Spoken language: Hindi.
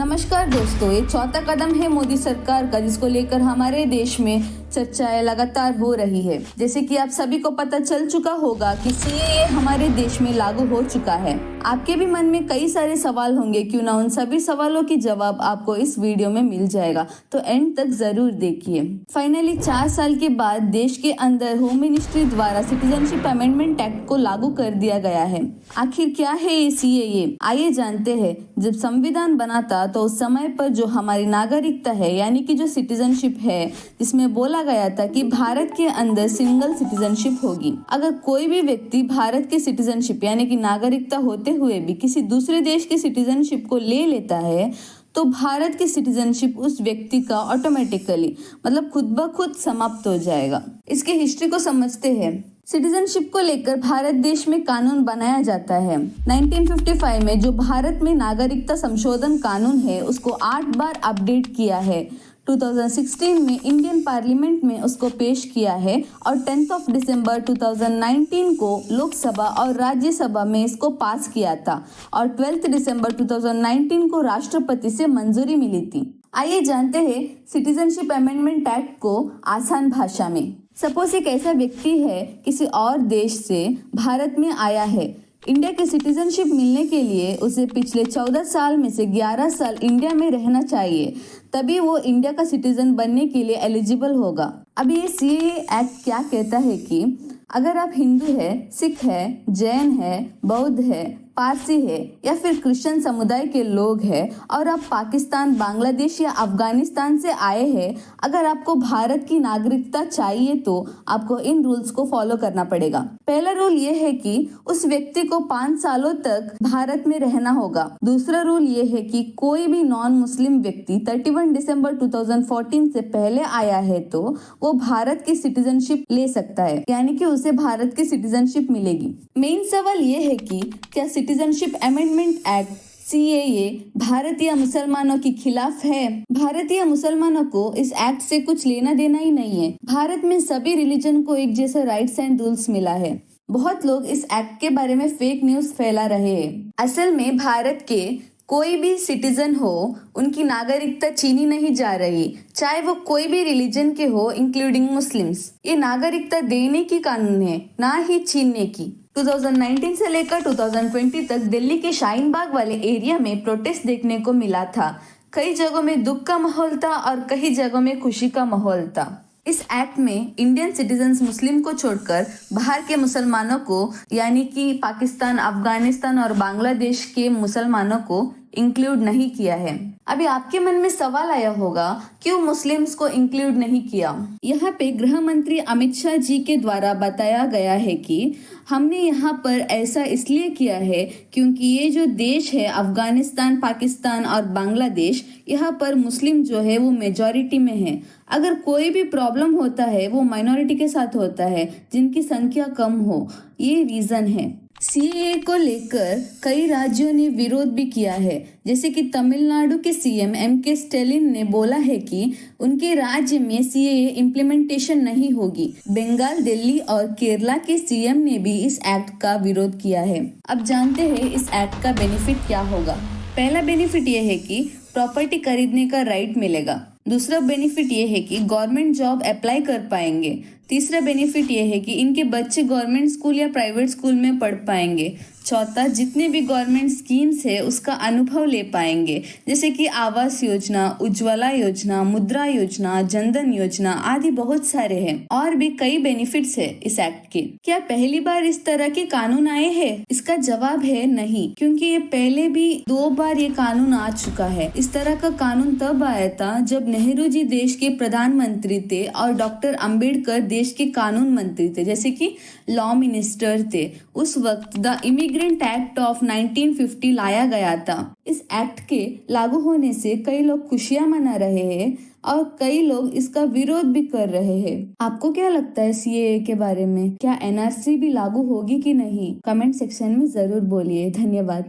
नमस्कार दोस्तों, ये चौथा कदम है मोदी सरकार का, जिसको लेकर हमारे देश में चर्चाएं लगातार हो रही है। जैसे कि आप सभी को पता चल चुका होगा कि सीएए हमारे देश में लागू हो चुका है। आपके भी मन में कई सारे सवाल होंगे, क्यों ना उन सभी सवालों की जवाब आपको इस वीडियो में मिल जाएगा, तो एंड तक जरूर देखिए। फाइनली 4 साल के बाद देश के अंदर होम मिनिस्ट्री द्वारा सिटीजनशिप अमेंडमेंट एक्ट को लागू कर दिया गया है। आखिर क्या है ये सीएए, आइए जानते हैं। जब संविधान बना था तो उस समय पर जो हमारी नागरिकता है, यानी कि जो सिटीजनशिप है, जिसमें बोला गया था कि भारत के अंदर सिंगल सिटीजनशिप होगी। अगर कोई भी व्यक्ति भारत की सिटीजनशिप यानी कि नागरिकता होते हुए भी किसी दूसरे देश की सिटीजनशिप को ले लेता है, तो भारत की सिटीजनशिप उस व्यक्ति का ऑटोमेटिकली मतलब खुद ब खुद समाप्त हो जाएगा। इसकी हिस्ट्री को समझते हैं। सिटीजनशिप को लेकर भारत देश में कानून बनाया जाता है। 1955 में जो भारत में नागरिकता संशोधन कानून है, उसको 8 बार अपडेट किया है। 2016 में इंडियन पार्लियामेंट में उसको पेश किया है और 10 दिसंबर 2019 को लोकसभा और राज्यसभा में इसको पास किया था और 12 दिसंबर 2019 को राष्ट्रपति से मंजूरी मिली थी। आइए जानते हैं सिटीजनशिप अमेंडमेंट एक्ट को आसान भाषा में। सपोज एक ऐसा व्यक्ति है, किसी और देश से भारत में आया है। इंडिया की सिटीजनशिप मिलने के लिए उसे पिछले 14 साल में से 11 साल इंडिया में रहना चाहिए, तभी वो इंडिया का सिटीजन बनने के लिए एलिजिबल होगा। अब ये सीएए एक्ट क्या कहता है कि अगर आप हिंदू है, सिख है, जैन है, बौद्ध है, पारसी है या फिर क्रिश्चियन समुदाय के लोग हैं और आप पाकिस्तान, बांग्लादेश या अफगानिस्तान से आए हैं, अगर आपको भारत की नागरिकता चाहिए तो आपको इन रूल्स को फॉलो करना पड़ेगा। पहला रूल ये है कि उस व्यक्ति को 5 सालों तक भारत में रहना होगा। दूसरा रूल ये है कि कोई भी नॉन मुस्लिम व्यक्ति 31 दिसंबर 2014 से पहले आया है तो वो भारत की सिटीजनशिप ले सकता है, यानी कि उसे भारत की सिटीजनशिप मिलेगी। मेन सवाल ये है कि क्या सिटीजनशिप अमेंडमेंट एक्ट सीएए भारतीय मुसलमानों के खिलाफ है? भारतीय मुसलमानों को इस एक्ट से कुछ लेना देना ही नहीं है। भारत में सभी रिलीजन को एक जैसा राइट्स एंड रूल्स मिला है। बहुत लोग इस एक्ट के बारे में फेक न्यूज फैला रहे हैं। असल में भारत के कोई भी सिटीजन हो, उनकी नागरिकता छीनी नहीं जा रही, चाहे वो कोई भी रिलीजन के हो, इंक्लूडिंग मुस्लिम्स। ये नागरिकता देने की कानून है, ना ही छीनने की। 2019 से लेकर 2020 तक दिल्ली के शाहीन बाग वाले एरिया में प्रोटेस्ट देखने को मिला था। कई जगहों में दुख का माहौल था और कई जगहों में खुशी का माहौल था। इस एक्ट में इंडियन सिटीजन्स मुस्लिम को छोड़कर बाहर के मुसलमानों को, यानी कि पाकिस्तान, अफगानिस्तान और बांग्लादेश के मुसलमानों को इंक्लूड नहीं किया है। अभी आपके मन में सवाल आया होगा, क्यों मुस्लिम्स को इंक्लूड नहीं किया? यहाँ पे गृह मंत्री अमित शाह जी के द्वारा बताया गया है कि हमने यहाँ पर ऐसा इसलिए किया है क्योंकि ये जो देश है अफगानिस्तान, पाकिस्तान और बांग्लादेश, यहाँ पर मुस्लिम जो है वो मेजॉरिटी में है। अगर कोई भी प्रॉब्लम होता है वो माइनॉरिटी के साथ होता है, जिनकी संख्या कम हो। ये रीजन है। सीएए को लेकर कई राज्यों ने विरोध भी किया है। जैसे कि तमिलनाडु के सीएम एमके स्टैलिन ने बोला है कि उनके राज्य में सीएए इम्प्लीमेंटेशन नहीं होगी। बंगाल, दिल्ली और केरला के सीएम ने भी इस एक्ट का विरोध किया है। अब जानते हैं इस एक्ट का बेनिफिट क्या होगा। पहला बेनिफिट ये है कि प्रॉपर्टी खरीदने का राइट मिलेगा। दूसरा बेनिफिट ये है कि गवर्नमेंट जॉब अप्लाई कर पाएंगे। तीसरा बेनिफिट ये है कि इनके बच्चे गवर्नमेंट स्कूल या प्राइवेट स्कूल में पढ़ पाएंगे। चौथा, जितने भी गवर्नमेंट स्कीम्स है उसका अनुभव ले पाएंगे, जैसे कि आवास योजना, उज्ज्वला योजना, मुद्रा योजना, जनधन योजना आदि बहुत सारे हैं। और भी कई बेनिफिट्स है इस एक्ट के। क्या पहली बार इस तरह के कानून आए हैं? इसका जवाब है नहीं, क्योंकि ये पहले भी 2 बार ये कानून आ चुका है। इस तरह का कानून तब आया था जब नेहरू जी देश के प्रधानमंत्री थे और डॉक्टर अंबेडकर देश के कानून मंत्री थे, जैसे कि लॉ मिनिस्टर थे। उस वक्त द इमिग्रेंट एक्ट ऑफ 1950 लाया गया था। इस एक्ट के लागू होने से कई लोग खुशियां मना रहे हैं और कई लोग इसका विरोध भी कर रहे हैं। आपको क्या लगता है सीएए के बारे में? क्या एनआरसी भी लागू होगी कि नहीं? कमेंट सेक्शन में जरूर बोलिए। धन्यवाद।